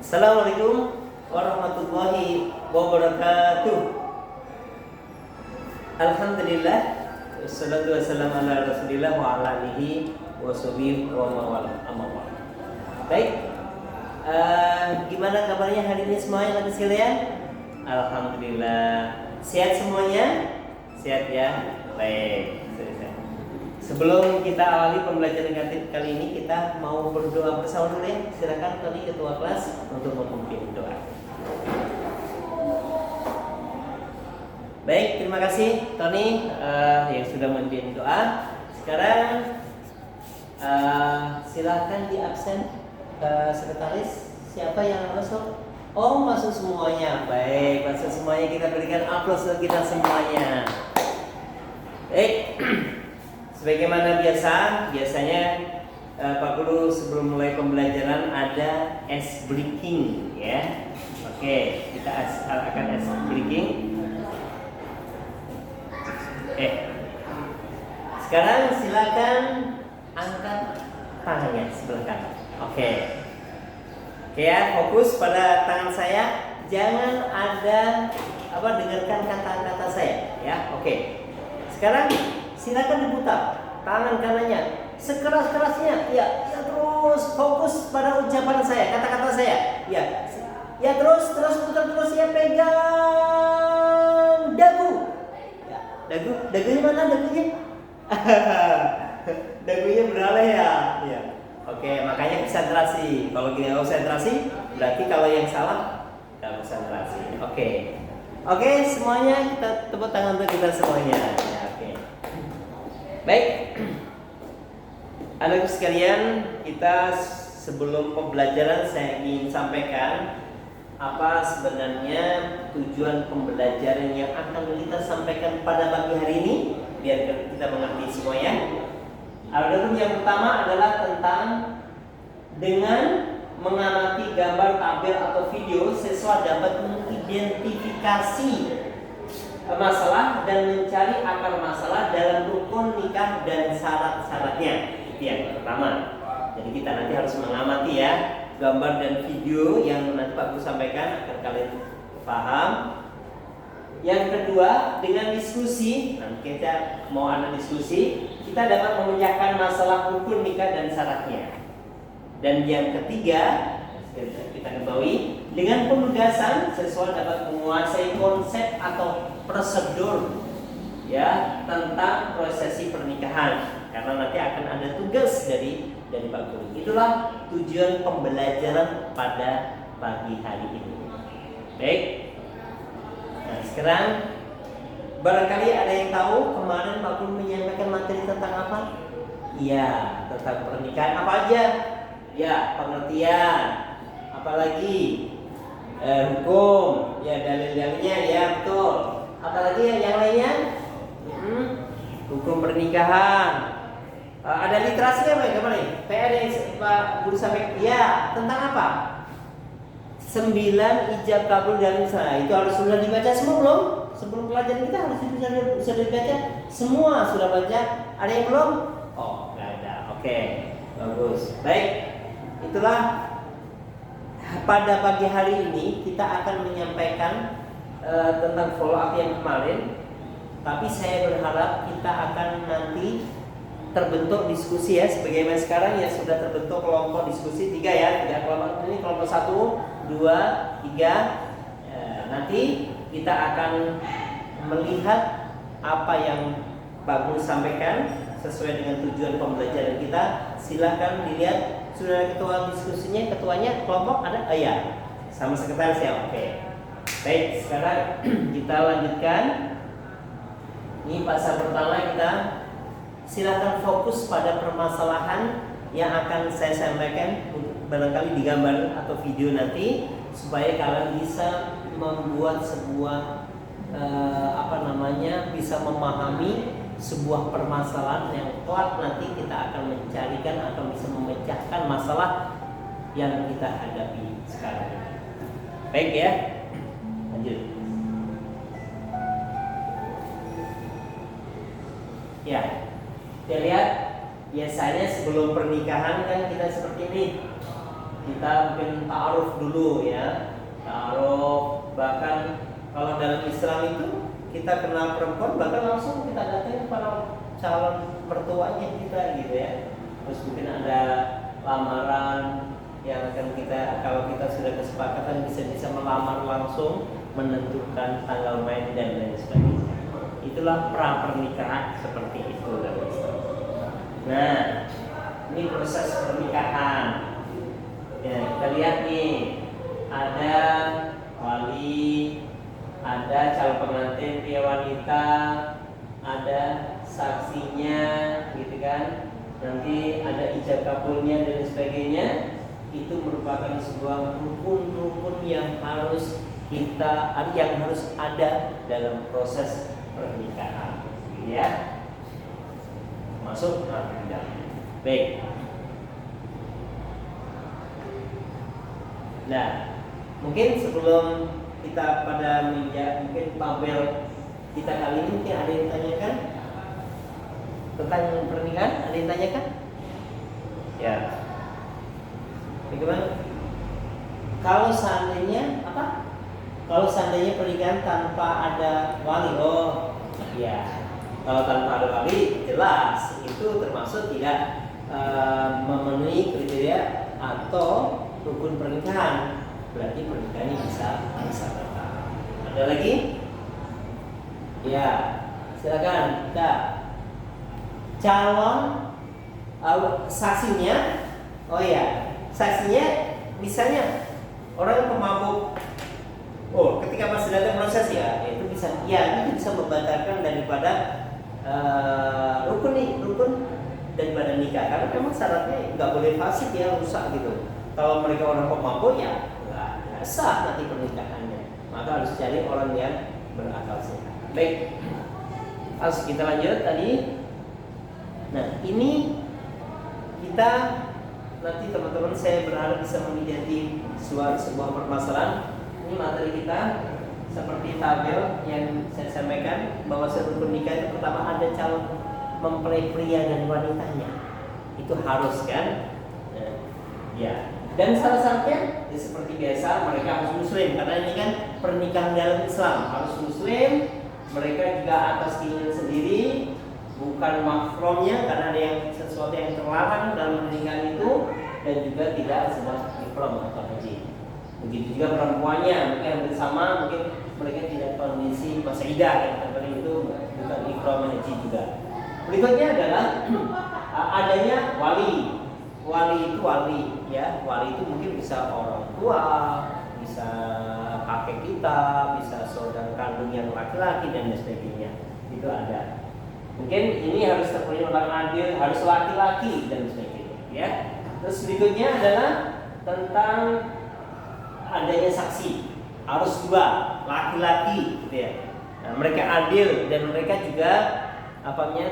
Assalamualaikum warahmatullahi wabarakatuh. Alhamdulillah, wassalatu wassalamu ala rasulillah wa ala alihi wa sahbihi wa mawala. Baik, gimana kabarnya hari ini semuanya lagi sekalian? Alhamdulillah, sehat semuanya? Sehat ya? Baik. Sebelum kita awali pembelajaran kali ini, kita mau berdoa bersama dulu ya. Silakan Tony ketua kelas untuk memimpin doa. Baik, terima kasih Tony yang sudah memimpin doa. Sekarang silakan di absen sekretaris. Siapa yang masuk? Oh, masuk semuanya. Baik, masuk semuanya. Kita berikan aplaus untuk kita semuanya. Baik. Sebagaimana biasanya Pak Guru sebelum mulai pembelajaran ada ice breaking ya. Oke, kita akan ice breaking. Sekarang silakan angkat tangannya sebelah kanan. Oke ya, fokus pada tangan saya. Jangan ada dengarkan kata-kata saya ya. Oke. Sekarang silakan diputar tangan kanannya sekeras-kerasnya, ya terus fokus pada ucapan saya, kata-kata saya, ya terus putar terus ya, pegang dagu, ya, dagunya mana dagunya? Dagunya beralih ya. Oke, makanya konsentrasi. Kalau gini konsentrasi, berarti kalau yang salah nggak konsentrasi. Oke, semuanya kita tepuk tangan untuk kita semuanya. Baik, anak sekalian, kita sebelum pembelajaran saya ingin sampaikan apa sebenarnya tujuan pembelajaran yang akan kita sampaikan pada pagi hari ini, biar kita mengerti semuanya. Adapun yang pertama adalah tentang dengan mengamati gambar, tabel atau video, siswa dapat mengidentifikasi masalah dan mencari akar masalah dalam rukun nikah dan syarat-syaratnya. Itu yang pertama. Jadi kita nanti harus mengamati ya gambar dan video yang nanti Pak Guru sampaikan agar kalian paham. Yang kedua, dengan diskusi, nanti kita mau ada diskusi, kita dapat memecahkan masalah rukun nikah dan syaratnya. Dan yang ketiga, kita ketahui, dengan penugasan siswa dapat menguasai konsep atau prosedur ya tentang prosesi pernikahan, karena nanti akan ada tugas dari Pak Guru. Itulah tujuan pembelajaran pada pagi hari ini. Baik. Nah, sekarang barangkali ada yang tahu kemarin Pak Guru menyampaikan materi tentang apa? Iya, tentang pernikahan. Apa aja? Ya, pengertian. Apalagi hukum, ya dalil-dalilnya, ya betul. Apalagi yang lainnya? Hukum pernikahan. Ada literasinya apa ya kemarin? PR yang Pak Guru sampaikan. Ya, tentang apa? 9 ijab kabul dan sah. Itu harus sudah dibaca semua belum? Sebelum pelajaran kita harus sudah dibaca semua. Sudah baca? Ada yang belum? Oh, nggak ada. Oke, bagus. Baik. Itulah pada pagi hari ini kita akan menyampaikan tentang follow up yang kemarin. Tapi saya berharap kita akan nanti terbentuk diskusi ya, sebagaimana sekarang ya sudah terbentuk kelompok diskusi 3 ya. 3 kelompok ini, kelompok 1, 2, 3. Nanti kita akan melihat apa yang Pak Guru sampaikan sesuai dengan tujuan pembelajaran kita. Silakan dilihat, sudah ada ketua diskusinya, ketuanya kelompok ada? Ya, sama sekretaris ya. Oke. Baik, sekarang kita lanjutkan. Ini pasal pertama kita. Silakan fokus pada permasalahan yang akan saya sampaikan, barangkali di gambar atau video nanti, supaya kalian bisa membuat sebuah bisa memahami sebuah permasalahan yang kelak nanti kita akan mencarikan atau bisa memecahkan masalah yang kita hadapi sekarang. Baik ya, lanjut. Ya, kita lihat biasanya sebelum pernikahan kan kita seperti ini. kita mungkin ta'aruf dulu ya, ta'aruf. Bahkan kalau dalam Islam itu kita kenal perempuan bahkan langsung kita datangin para calon mertuanya kita gitu ya. Terus mungkin ada lamaran yang akan kita, kalau kita sudah kesepakatan bisa melamar langsung, menentukan tanggal main dan lain sebagainya. Itulah pra pernikahan seperti itu dalam Islam. Nah, ini proses pernikahan. Ya, kita lihat nih, ada wali, ada calon pengantin pria wanita, ada saksinya, gitu kan. Nanti ada ijab kabulnya dan sebagainya. Itu merupakan sebuah rukun-rukun yang harus ada dalam proses pernikahan, ya. Masuk, tidak. Baik. Nah, mungkin sebelum kita pada mungkin tabel kita kali ini mungkin ada yang tanyakan tentang pernikahan, ada yang tanyakan? Ya. Bagaimana? Kalau seandainya apa? Kalau seandainya pernikahan tanpa ada wali, oh ya. Kalau tanpa ada wali, jelas itu termasuk tidak memenuhi kriteria atau rukun pernikahan. Berarti pernikahannya bisa batal. Ada lagi? Ya, silakan. Kita calon saksinya, oh ya. Saksinya misalnya orang yang pemabuk, oh ketika masih dalam proses ya itu bisa membatalkan daripada rukun daripada nikah, karena memang syaratnya nggak boleh fasik ya, rusak gitu. Kalau mereka orang pemabuk ya nggak sah nanti pernikahannya, maka harus cari orang yang berakal sehat. Baik, harus kita lanjut tadi. Nah ini kita nanti teman-teman saya berharap bisa menjadi sebuah permasalahan. Ini materi kita seperti tabel yang saya sampaikan bahwa rukun nikah itu pertama ada calon mempelai pria dan wanitanya, itu harus kan? Ya. Dan salah satunya ya seperti biasa mereka harus muslim, karena ini kan pernikahan dalam Islam, harus muslim. Mereka juga atas keinginan sendiri, bukan mahramnya, karena ada yang sesuatu yang terlarang dalam pernikahan itu, dan juga tidak sedang ihram atau haji. Begitu juga perempuannya, mungkin hampir sama, mungkin mereka tidak kondisi masa idah, yang terpenting itu bukan ihram haji juga. Berikutnya adalah adanya wali. Wali itu ya. Wali itu mungkin bisa orang tua, bisa kakek kita, bisa saudara kandung yang laki-laki dan sebagainya. Itu ada. Mungkin ini harus terpenuhi orang adil, harus laki-laki dan sebagainya, ya. Terus berikutnya adalah tentang adanya saksi, harus dua, laki-laki, gitu ya. Nah, mereka adil dan mereka juga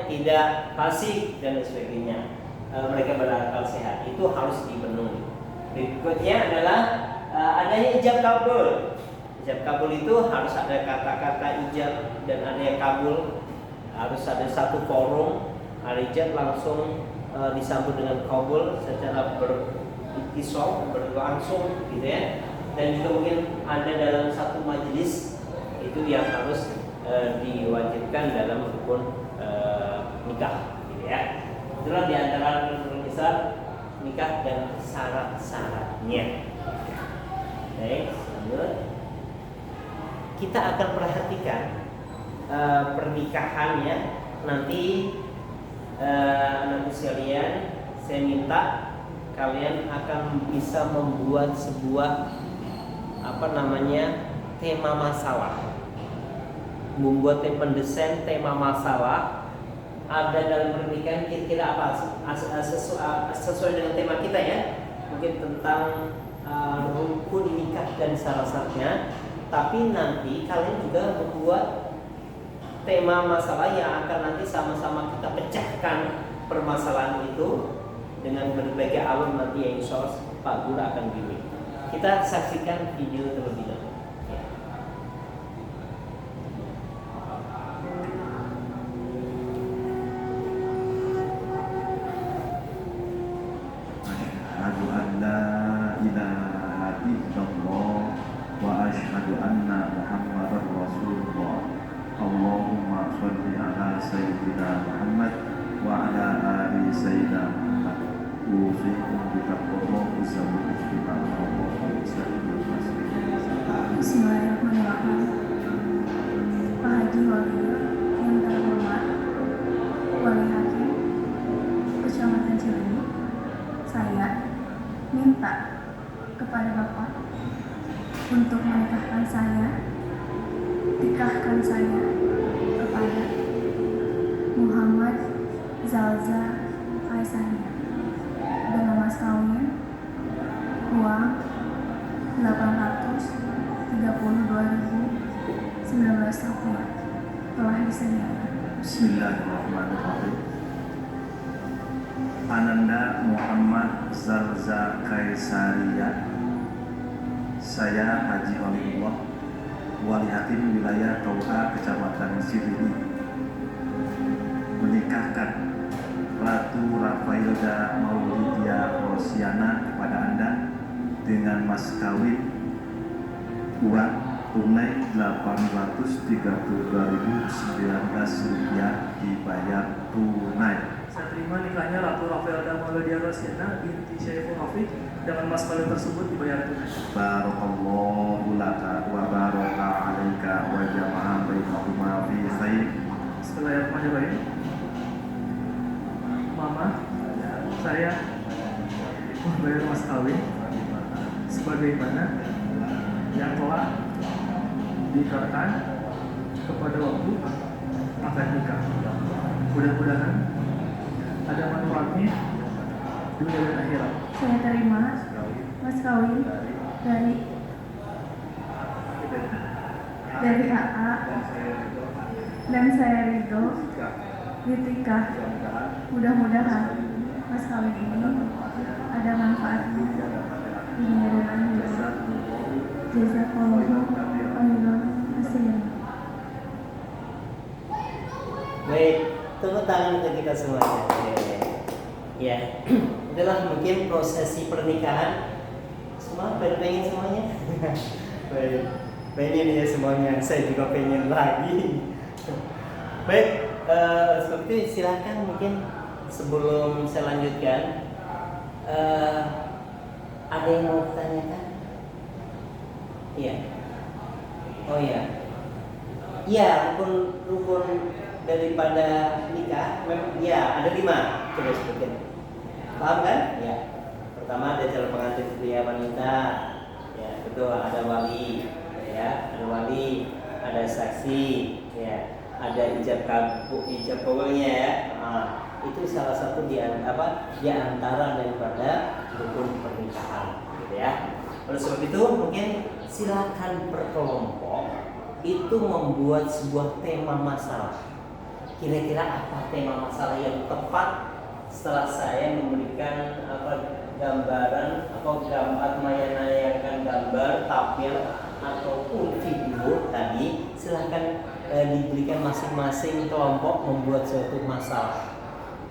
tidak fasik dan sebagainya. Mereka berakal sehat, itu harus dipenuhi. Berikutnya adalah adanya ijab kabul. Ijab kabul itu harus ada kata-kata ijab dan adanya kabul. Harus ada satu forum, al-ijab langsung disambut dengan kabul secara beriktisal, berlangsung gitu ya. Dan juga mungkin ada dalam satu majelis, itu yang harus diwajibkan dalam rukun nikah gitu ya. Itulah diantara rukun Islam nikah dan syarat-syaratnya. Baik, lanjut. Kita akan perhatikan pernikahannya nanti sekalian. Saya minta kalian akan bisa membuat sebuah tema masalah, membuat pendesain tema masalah ada dalam pernikahan, kira-kira apa sesuai dengan tema kita ya, mungkin tentang rukun nikah dan syarat-syaratnya. Tapi nanti kalian juga membuat tema masalah yang akan nanti sama-sama kita pecahkan permasalahan itu dengan berbagai alur nanti yang insya Allah Pak Guru akan bimbing. Kita saksikan video terlebih dahulu. Sayyidina Muhammad wa ala ali Sayyidina Muhammad. Ufikum bitaqwallahi Bismillahirrahmanirrahim. Pak Haji Waluyo yang terhormat, Wali Hakim Kecamatan Cilenyi, saya minta kepada Bapak untuk menikahkan saya kepada Muhammad Zalza Kaisania dengan mas kawin uang 832.019 rupiah telah disediakan. Bismillahirrahmanirrahim. Ananda Muhammad Zalza Kaisaria. Saya Haji Waliullah, Wali Hakim Wilayah Kauha Kecamatan Cilenyi, menikahkan Ratu Rafailda Maulidia Rosiana kepada Anda dengan mas kawin uang tunai 832.019 rupiah dibayar tunai. Saya terima nikahnya Ratu Rafailda Maulidia Rosiana binti Syaiful Hafid dengan mas kawin tersebut dibayar tunai. Barakallahu laka wa baraka alaika wa jama'a bainahuma fi khair. Bismillahirrahmanirrahim. Mama, saya membayar mas kawin sebagaimana yang telah diikatkan kepada waktu akad nikah. Mudah-mudahan ada manfaatnya dunia dan akhirat. Saya terima mas kawin dari AA dan saya ridho ditikah. Mudah-mudahan mas kawin ini ada manfaatnya dunia dan akhirat. Jazakallahu khairan katsiran. Baik, tepuk tangan untuk kita semuanya. Ya, itulah mungkin prosesi pernikahan. Semua pengen semuanya. Baik, pengen ya semuanya. Saya juga pengen lagi. Baik, seperti itu silakan mungkin sebelum saya lanjutkan, ada yang mau ditanyakan? Iya. Oh iya. Iya, rukun daripada nikah memang ya ada 5. Coba sebutin. Paham kan? Ya. Pertama ada calon pengantin pria wanita. Ya, kedua ada wali. Ya, ada wali, ada saksi. Ya, ada ijab kabulnya ya. Itu salah satu di antara daripada rukun pernikahan, gitu ya. Oleh sebab itu mungkin silakan berkelompok itu membuat sebuah tema masalah. Kira-kira apa tema masalah yang tepat setelah saya memberikan gambaran atau menayangkan gambar, tampil ataupun video tadi, silakan diberikan masing-masing kelompok membuat suatu masalah.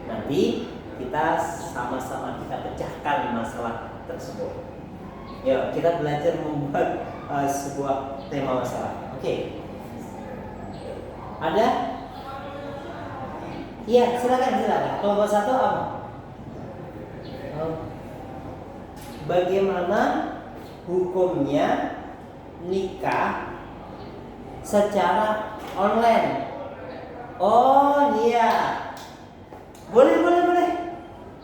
Nanti kita sama-sama kita pecahkan masalah tersebut. Ya, kita belajar membuat sebuah tema masalah. Oke. Ada? Iya, silakan. Kelompok 1 apa? Bagaimana hukumnya nikah secara online? Oh iya. Boleh.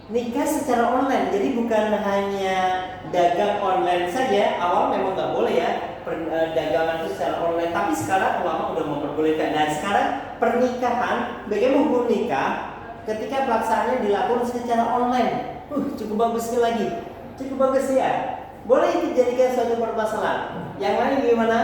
Nikah secara online, jadi bukan hanya dagang online saja. Awal memang nggak boleh ya dagangan itu secara online, tapi sekarang ulama udah memperbolehkan. Dan sekarang pernikahan, bagaimana hukum nikah ketika pelaksanaannya dilakukan secara online? Cukup bagus lagi, cukup bagus ya. Boleh itu dijadikan suatu permasalahan. Yang lain gimana?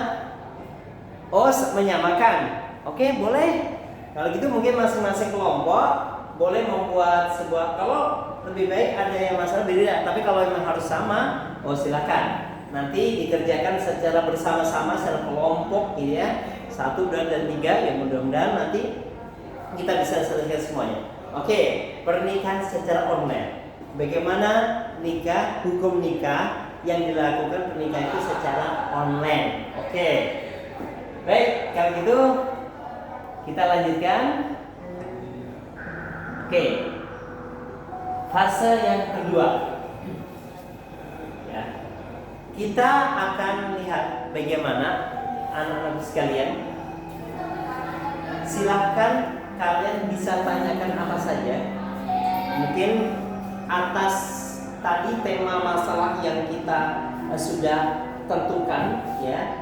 Oh, menyamakan. Oke, boleh. Kalau gitu mungkin masing-masing kelompok boleh membuat sebuah, kalau lebih baik ada yang masalah beda, tapi kalau memang harus sama, oh silakan. Nanti dikerjakan secara bersama-sama, secara kelompok gitu ya. 1, 2, dan 3, ya mudah-mudahan nanti kita bisa selesaikan semuanya. Oke, pernikahan secara online. Bagaimana nikah, hukum nikah yang dilakukan pernikahan itu secara online. Oke. Baik, kalau gitu kita lanjutkan. Oke. Fase yang kedua. Ya. Kita akan lihat bagaimana anak-anak sekalian. Silahkan kalian bisa tanyakan apa saja. Mungkin atas tadi tema masalah yang kita sudah tentukan, ya.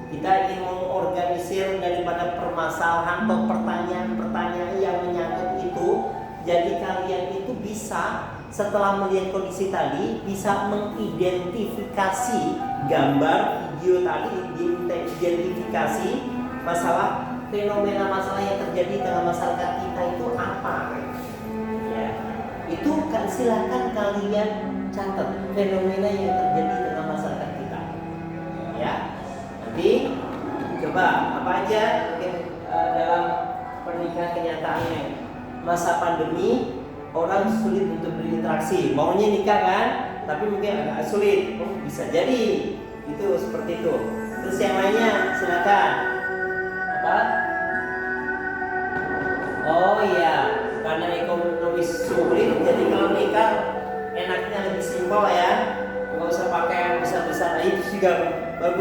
Kita ingin mengorganisir daripada permasalahan atau pertanyaan-pertanyaan yang menyangkut itu. Jadi kalian itu bisa setelah melihat kondisi tadi bisa mengidentifikasi gambar video tadi, identifikasi masalah fenomena masalah yang terjadi dalam masyarakat kita itu apa. Ya, itu kan silakan kalian catat fenomena yang terjadi dalam masyarakat kita. Ya, nanti coba apa aja dalam pernikahan kenyataannya masa pandemi orang sulit untuk berinteraksi, maunya nikah kan, tapi mungkin agak sulit. Oh, bisa jadi itu seperti itu. Terus yang lainnya silakan. Apa? Oh iya, karena ekonomi sulit, jadi kalau nikah enaknya lebih simpel ya, nggak usah pakai yang besar-besar. Nah, itu juga